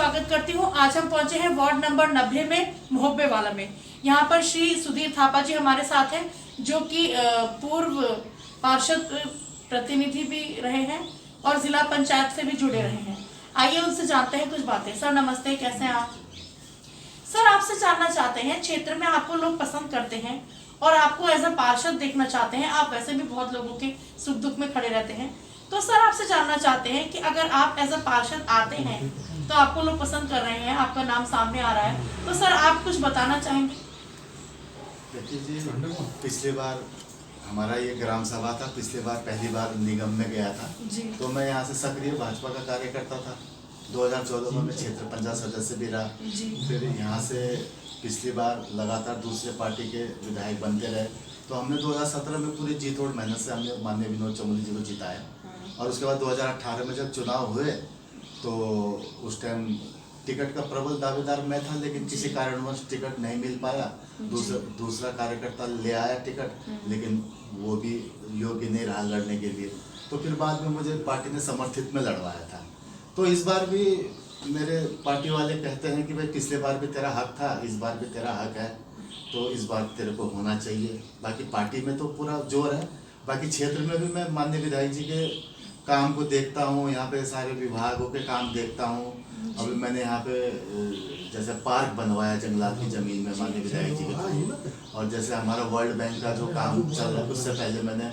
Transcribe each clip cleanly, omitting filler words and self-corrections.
स्वागत करती हूँ। आज हम पहुंचे हैं वार्ड नंबर 90 में मोहब्बे वाला में। यहाँ पर श्री सुधीर थापा जी हमारे साथ हैं, जो कि पूर्व पार्षद प्रतिनिधि भी रहे हैं और जिला पंचायत से भी जुड़े रहे हैं। आइए उनसे जानते हैं कुछ बातें। सर नमस्ते, कैसे हैं आप? सर आपसे जानना चाहते हैं, क्षेत्र में आपको लोग पसंद करते हैं और आपको एज अ पार्षद देखना चाहते हैं। आप वैसे भी बहुत लोगों के सुख दुख में खड़े रहते हैं, तो सर आपसे जानना चाहते हैं कि अगर आप एज अ पार्षद आते हैं तो आपको लोग पसंद कर रहे हैं, आपका नाम सामने आ रहा है, तो सर आप कुछ बताना चाहेंगे? देखिए जी, पिछली बार हमारा ये ग्राम सभा था। पिछली बार पहली बार निगम में गया था जी। तो मैं यहाँ से सक्रिय भाजपा का कार्यकर्ता था। 2014 में मैं क्षेत्र पंचायत सदस्य भी रहा। फिर यहाँ से पिछली बार लगातार दूसरे पार्टी के विधायक बनते रहे, तो हमने 2017 में पूरी जी तोड़ मेहनत से हमने माननीय विनोद चमोली जी को जिताया। और उसके बाद 2018 में जब चुनाव हुए तो उस टाइम टिकट का प्रबल दावेदार मैं था, लेकिन किसी कारणवश टिकट नहीं मिल पाया। दूसरा कार्यकर्ता ले आया टिकट, लेकिन वो भी योग्य नहीं रहा लड़ने के लिए। तो फिर बाद में मुझे पार्टी ने समर्थित में लड़वाया था। तो इस बार भी मेरे पार्टी वाले कहते हैं कि भाई पिछले बार भी तेरा हक था, इस बार भी तेरा हक है, तो इस बार तेरे को होना चाहिए। बाकी पार्टी में तो पूरा जोर है। बाकी क्षेत्र में भी मैं माननीय विधायक जी के काम को देखता हूँ, यहाँ पे सारे विभागों के काम देखता हूँ। अभी मैंने यहाँ पे जैसे पार्क बनवाया जंगलात की ज़मीन में माननीय विधायक जी के थ्रू, और जैसे हमारा वर्ल्ड बैंक का जो काम चल रहा है, उससे पहले मैंने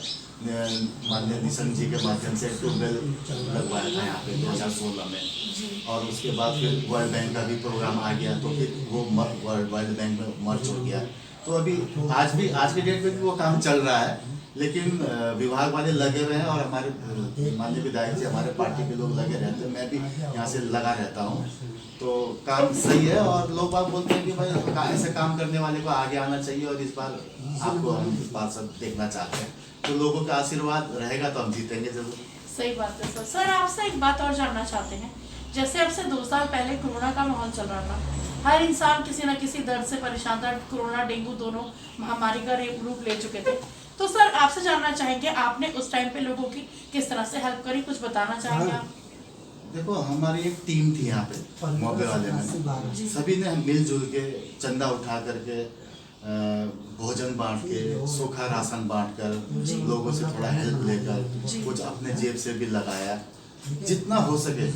माननीय निशंक जी के माध्यम से ट्यूबवेल लगवाया था यहाँ पे 2016 में। और उसके बाद फिर वर्ल्ड बैंक का भी प्रोग्राम आ गया, तो फिर वो वर्ल्ड बैंक में मर्ज हो गया। तो अभी आज के डेट में भी वो काम चल रहा है, लेकिन विभाग वाले लगे हुए हैं और हमारे माननीय विधायक जी, हमारे पार्टी के लोग लगे रहते हैं। मैं भी यहाँ से लगा रहता हूँ, तो काम सही है। और लोग बात बोलते हैं कि भाई ऐसे काम करने वाले को आगे आना चाहिए, और इस बार आपको हम पार्षद देखना चाहते हैं। तो लोगों का आशीर्वाद रहेगा तो हम जीतेंगे जरूर। सही बात है सर। सर आपसे एक बात और जानना चाहते हैं, जैसे अब से 2 साल पहले कोरोना का माहौल चल रहा था, हर इंसान किसी न किसी दर्द से परेशान था। कोरोना डेंगू दोनों महामारी का रूप ले चुके थे। तो सर आपसे जानना चाहेंगे, आपने उस टाइम पे लोगों की किस तरह से हेल्प करी, कुछ बताना चाहेंगे आप? देखो, हमारी एक टीम थी यहाँ पे मोहब्बे वाले में। सभी ने मिलजुल के चंदा उठा करके भोजन बांट के, सूखा राशन बांट कर, लोगों से थोड़ा हेल्प लेकर, कुछ अपने जेब से भी लगाया जितना हो सके।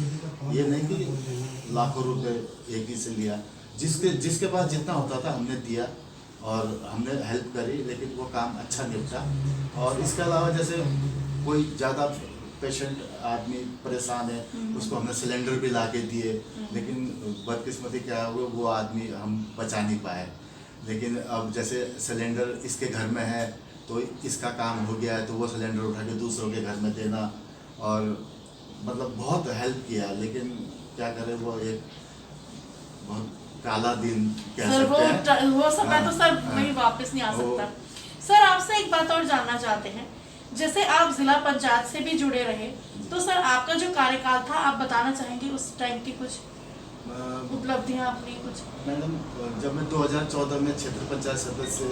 ये नहीं कि लाखों रुपए एक ही से लिया, जिसके पास जितना होता था हमने दिया और हमने हेल्प करी, लेकिन वो काम अच्छा निपटा। और इसके अलावा जैसे कोई ज़्यादा पेशेंट आदमी परेशान है, उसको हमने सिलेंडर भी ला के दिए, लेकिन बदकिस्मती क्या हुआ, वो आदमी हम बचा नहीं पाए। लेकिन अब जैसे सिलेंडर इसके घर में है तो इसका काम हो गया है, तो वो सिलेंडर उठा के दूसरों के घर में देना, और मतलब बहुत हेल्प किया। लेकिन क्या करें, वो एक बहुत काला दिन कह सकते हैं। वो समय तो सर वही वापस नहीं आ सकता। सर आपसे एक बात और जानना चाहते हैं, जैसे आप जिला पंचायत से भी जुड़े रहे, तो सर आपका जो कार्यकाल था, आप बताना चाहेंगे उस टाइम की कुछ उपलब्धियां अपनी कुछ? मैडम, जब मैं 2014 में क्षेत्र पंचायत सदस्य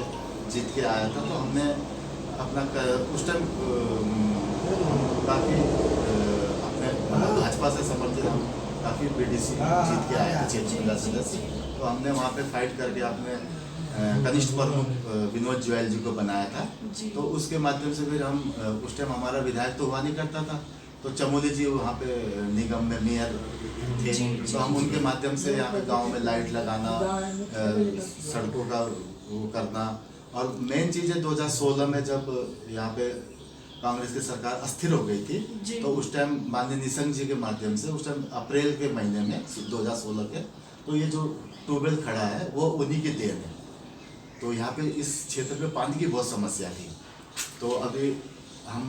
जीत के आया था, तो हमने अपना उस टाइम काफ़ी अपने भाजपा से समर्थित हम काफ़ी बीडीसी जीत के आए थे क्षेत्र पंचायत सदस्य। तो हमने वहाँ पे फाइट करके अपने कनिष्ठ प्रमुख विनोद जोयल जी को बनाया था। तो उसके माध्यम से फिर हम उस टाइम हमारा विधायक तो हुआ नहीं करता था, तो चमोली जी वहाँ पे निगम में मेयर थे, तो हम उनके माध्यम से यहाँ पे गांव में लाइट लगाना, सड़कों का वो करना। और मेन चीज़ है 2016 में जब यहाँ पे कांग्रेस की सरकार अस्थिर हो गई थी, तो उस टाइम माननीय निशंक जी के माध्यम से उस टाइम अप्रैल के महीने में 2016 के, तो ये जो ट्यूबवेल खड़ा है वो उन्हीं की देन है। तो यहाँ पे इस क्षेत्र में पानी की बहुत समस्या थी, तो अभी हम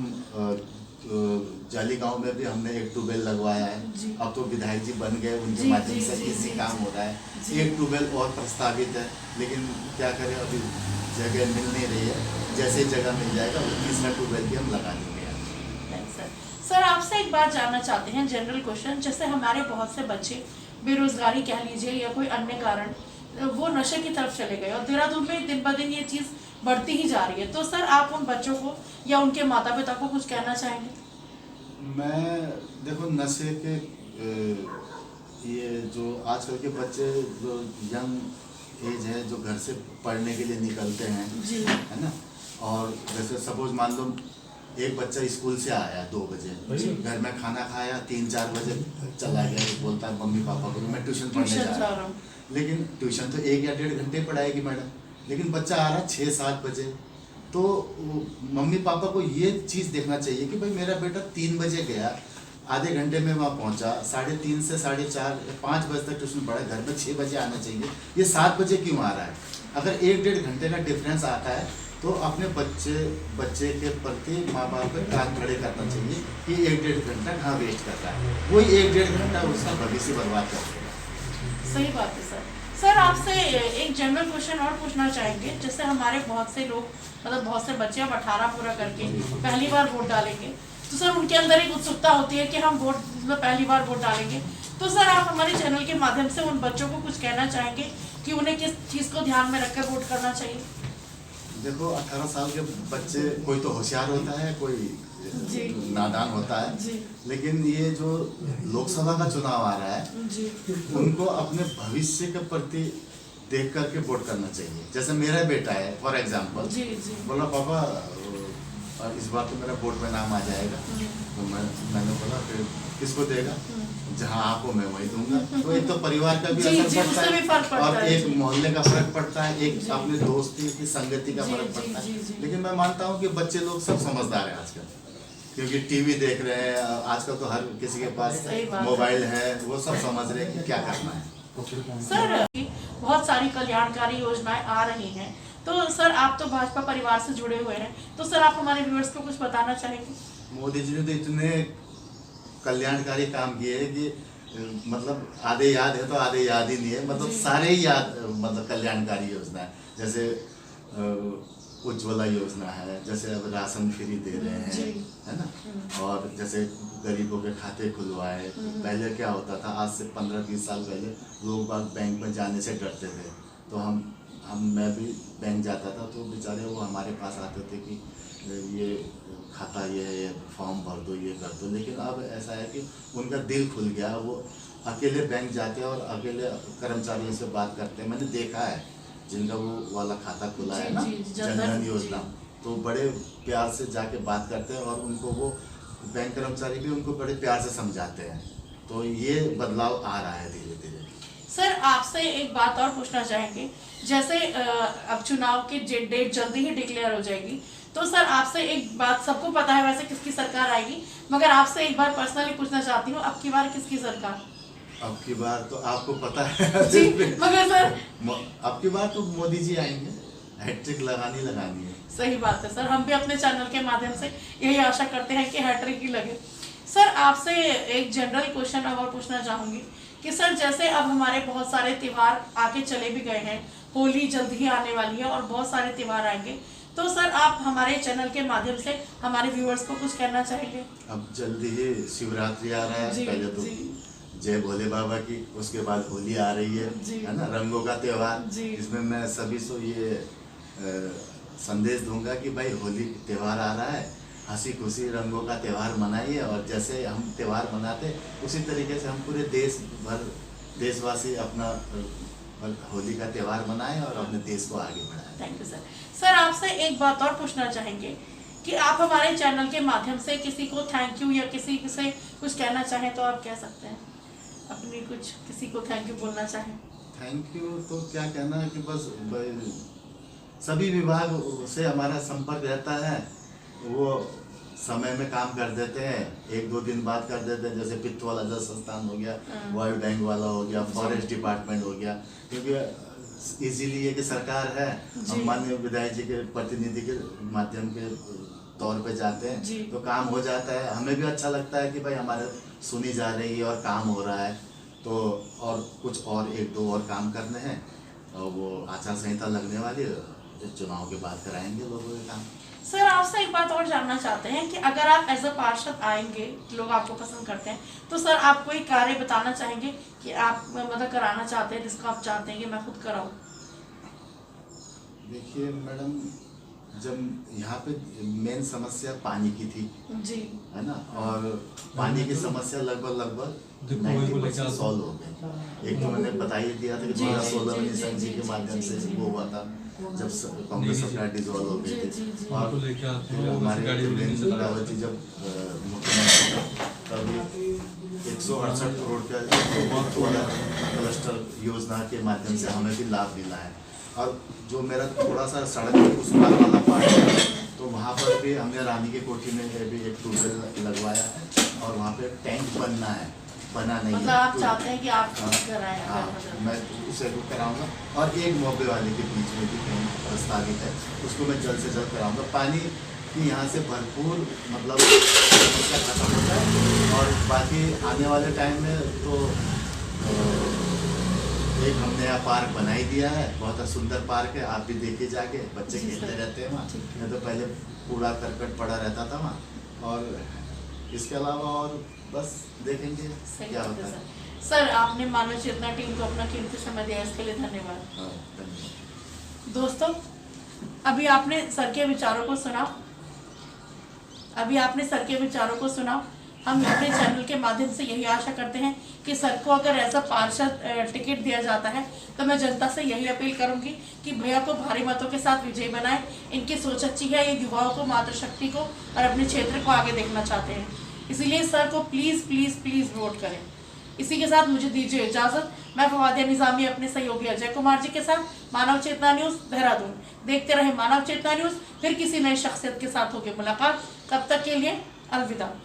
जाली गांव में भी हमने एक ट्यूबवेल लगवाया है। अब तो विधायक जी बन गए, उनके माध्यम से इसी काम हो रहा है। एक ट्यूबवेल और प्रस्तावित है, लेकिन क्या करें, अभी जगह मिल नहीं रही है। जैसे जगह मिल जाएगा वो तीसरा ट्यूबवेल भी हम लगा देंगे। सर आपसे एक बात जानना चाहते हैं, जनरल क्वेश्चन, जैसे हमारे बहुत से बच्चे बेरोजगारी कह लीजिए या कोई अन्य कारण, वो नशे की तरफ चले गए और देहरादून में दिन ब दिन ये चीज़ बढ़ती ही जा रही है। तो सर आप उन बच्चों को या उनके माता पिता को कुछ कहना चाहेंगे? मैं देखो, नशे के ये जो आजकल के बच्चे जो यंग एज है जो घर से पढ़ने के लिए निकलते हैं जी है ना, और जैसे सपोज मान लो एक बच्चा स्कूल से आया 2 बजे, घर में खाना खाया, 3-4 बजे चला गया, बोलता है मम्मी पापा को मैं ट्यूशन पढ़ने जा रहा हूँ। लेकिन ट्यूशन तो 1 या 1.5 घंटे पढ़ाएगी मैडम, लेकिन बच्चा आ रहा 6-7 बजे, तो मम्मी पापा को ये चीज़ देखना चाहिए कि भाई मेरा बेटा 3 बजे गया, आधे घंटे में वहाँ पहुँचा, 3:30 से 4:30-5 बजे तक ट्यूशन पढ़ा, घर में 6 बजे आना चाहिए, ये 7 बजे क्यों आ रहा है? अगर 1-1.5 घंटे का डिफरेंस आता है तो अपने बच्चे के प्रति माँ बाप को कान खड़े करना चाहिए कि 1-1.5 घंटा कहाँ वेस्ट कर रहा है, वही 1-1.5 घंटा उसका भविष्य बर्बाद कर देगा। सही बात है सर। सर आपसे एक जनरल क्वेश्चन और पूछना चाहेंगे, जैसे हमारे बहुत से लोग मतलब बहुत से बच्चे अब 18 पूरा करके पहली बार वोट डालेंगे, तो सर उनके अंदर एक उत्सुकता होती है कि हम वोट मतलब पहली बार वोट डालेंगे, तो सर आप हमारे चैनल के माध्यम से उन बच्चों को कुछ कहना चाहेंगे कि उन्हें किस चीज़ को ध्यान में रखकर वोट करना चाहिए? देखो 18 साल के बच्चे कोई तो होशियार होता है, कोई नादान होता है जी। लेकिन ये जो लोकसभा का चुनाव आ रहा है जी उनको अपने भविष्य के प्रति देख करके वोट करना चाहिए। जैसे मेरा बेटा है फॉर एग्जांपल, जी जी बोला पापा इस बार तो मेरा बोर्ड में नाम आ जाएगा, तो मैंने बोला फिर किसको देगा? जहाँ आपको मैं वही दूंगा। तो एक तो परिवार का भी जी, असर जी, पड़ता उससे भी फर्क है पड़ता और है, एक जी। मोहल्ले का फर्क पड़ता है, एक जी। अपने दोस्ती की संगति का जी, फर्क जी, पड़ता जी, है। जी। लेकिन मैं मानता हूँ कि बच्चे लोग सब समझदार हैं आजकल, क्योंकि टीवी देख रहे हैं, आजकल तो हर किसी के पास सही बात है। मोबाइल है, वो सब समझ रहे हैं कि क्या करना है। सर बहुत सारी कल्याणकारी योजनाएं आ रही हैं, तो सर आप तो भाजपा परिवार से जुड़े हुए हैं, तो सर आप हमारे व्यूअर्स को कुछ बताना चाहेंगे? मोदी जी ने तो इतने कल्याणकारी काम किए हैं कि मतलब आधे याद है तो आधे याद ही नहीं है, मतलब जी। सारे ही याद, मतलब कल्याणकारी योजना है। जैसे उज्ज्वला योजना है, जैसे अब राशन फ्री दे रहे हैं, जी। है ना, और जैसे गरीबों के खाते खुलवाए। पहले क्या होता था, आज से 15-20 साल पहले लोग बाग बैंक में जाने से डरते थे, तो मैं भी बैंक जाता था तो बेचारे वो हमारे पास आते थे कि ये खाता ये है, ये फॉर्म भर दो, ये कर दो। लेकिन अब ऐसा है कि उनका दिल खुल गया, वो अकेले बैंक जाते हैं और अकेले कर्मचारियों से बात करते हैं। मैंने देखा है जिनका वो वाला खाता खुला है ना, जी, जनधन योजना, तो बड़े प्यार से जाके बात करते हैं और उनको वो बैंक कर्मचारी भी उनको बड़े प्यार से समझाते हैं। तो ये बदलाव आ रहा है धीरे धीरे। सर आपसे एक बात और पूछना चाहेंगे, जैसे अब चुनाव की डेट जल्दी ही डिक्लेयर हो जाएगी, तो सर आपसे एक बात, सबको पता है वैसे किसकी सरकार आएगी, मगर आपसे एक बार पर्सनली पूछना चाहती हूँ, अब की बार किसकी सरकार? अब की बार तो आपको पता है जी, मगर सर अब की बार तो मोदी जी आएंगे, हैट्रिक लगानी है। सही बात है सर, हम भी अपने चैनल के माध्यम से यही आशा करते हैं कि हैट्रिक ही लगे। सर आपसे एक जनरल क्वेश्चन और पूछना चाहूंगी कि सर जैसे अब हमारे बहुत सारे त्योहार आके चले भी गए हैं, होली जल्द ही आने वाली है और बहुत सारे त्योहार आएंगे, तो सर आप हमारे चैनल के माध्यम से हमारे व्यूअर्स को कुछ कहना चाहेंगे? अब जल्दी ही शिवरात्रि आ रहा है, जी, पहले तो जी। जय भोले बाबा की, उसके बाद होली आ रही है ना, रंगों का त्योहार। इसमें मैं सभी को ये संदेश दूंगा कि भाई होली त्योहार आ रहा है, हंसी खुशी रंगों का त्योहार मनाइए, और जैसे हम त्योहार मनाते उसी तरीके से हम पूरे देशवासी अपना होली का त्योहार मनाएं और अपने देश को आगे बढ़ाएं। Thank you sir. सर आपसे एक बात और पूछना चाहेंगे कि आप हमारे चैनल के माध्यम से किसी को थैंक यू या किसी से कुछ कहना चाहें तो आप कह सकते हैं, अपनी कुछ किसी को थैंक यू बोलना चाहें? थैंक यू तो क्या कहना है कि बस सभी विभाग से हमारा संपर्क रहता है, वो समय में काम कर देते हैं, 1-2 दिन बाद कर देते हैं। जैसे पित्त वाला जल संस्थान हो गया, वर्ल्ड बैंक वाला हो गया, फॉरेस्ट डिपार्टमेंट हो गया, क्योंकि इजीली ये कि सरकार है, हम माननीय विधायक जी के प्रतिनिधि के माध्यम के तौर पे जाते हैं तो काम हो जाता है। हमें भी अच्छा लगता है कि भाई हमारे सुनी जा रही है और काम हो रहा है, तो और कुछ और 1-2 और काम करने हैं, और वो आचार संहिता लगने वाली है, चुनाव के बाद कराएंगे लोगों के काम। सर आपसे एक बात और जानना चाहते हैं कि अगर आप एज अ पार्षद आएंगे, लोग आपको पसंद करते हैं, तो सर आप कोई कार्य बताना चाहेंगे कि आप मतलब कराना चाहते हैं जिसको आप चाहते हैं कि मैं खुद कराऊं? देखिए मैडम, जब यहाँ पे मेन समस्या पानी की थी, जी है ना, और पानी की समस्या लगभग 90% सॉल्व हो गई। एक तो मैंने बता ही दिया था कि 2016 में निशंक जी के माध्यम से वो हुआ था, जब कांग्रेस सरकार डिसॉल्व हो गई थी। और तो हमारे वीरेंद्र रावत जी जब मुख्यमंत्री तभी 168 करोड़ का क्लस्टर योजना के माध्यम से हमें भी लाभ मिला है। और जो मेरा थोड़ा सा सड़क के उस पार वाला पार्ट है, तो वहाँ पर भी हमने रानी की कोठी में भी एक ट्यूबवेल लगवाया है और वहाँ पे टैंक बना नहीं मतलब है। आप चाहते हैं कि आप कराएं? हाँ, मैं उसे भी कराऊंगा। और एक मोहब्बे वाले के बीच में भी कहीं प्रस्तावित है, उसको मैं जल्द से जल्द कराऊंगा। पानी की यहाँ से भरपूर मतलब समस्या खत्म होता है। और बाकी आने वाले टाइम में तो एक हमने यहाँ पार्क बना ही दिया है, बहुत सुंदर पार्क है, आप भी देखिए जाके, बच्चे खेलते रहते हैं वहाँ। नहीं तो पहले कूड़ा करकट पड़ा रहता था वहाँ। और इसके अलावा और बस देखेंगे क्या होता है। सर आपने मानव चेतना टीम को अपना कीमती समय दिया, इसके लिए धन्यवाद। धन्यवाद। दोस्तों अभी आपने सर के विचारों को सुना। हम अपने चैनल के माध्यम से यही आशा करते हैं कि सर को अगर ऐसा पार्षद टिकट दिया जाता है तो मैं जनता से यही अपील करूंगी कि भैया को भारी मतों के साथ विजयी बनाएं। इनकी सोच अच्छी है, ये युवाओं को, मातृशक्ति को और अपने क्षेत्र को आगे देखना चाहते हैं। इसीलिए सर को प्लीज़ प्लीज़ प्लीज़ वोट करें। इसी के साथ मुझे दीजिए इजाज़त। मैं फवादिया निज़ामी अपने सहयोगी अजय कुमार जी के साथ मानव चेतना न्यूज़ देहरादून। देखते रहे मानव चेतना न्यूज़। फिर किसी नई शख्सियत के साथ होगी मुलाकात। तब तक के लिए अलविदा।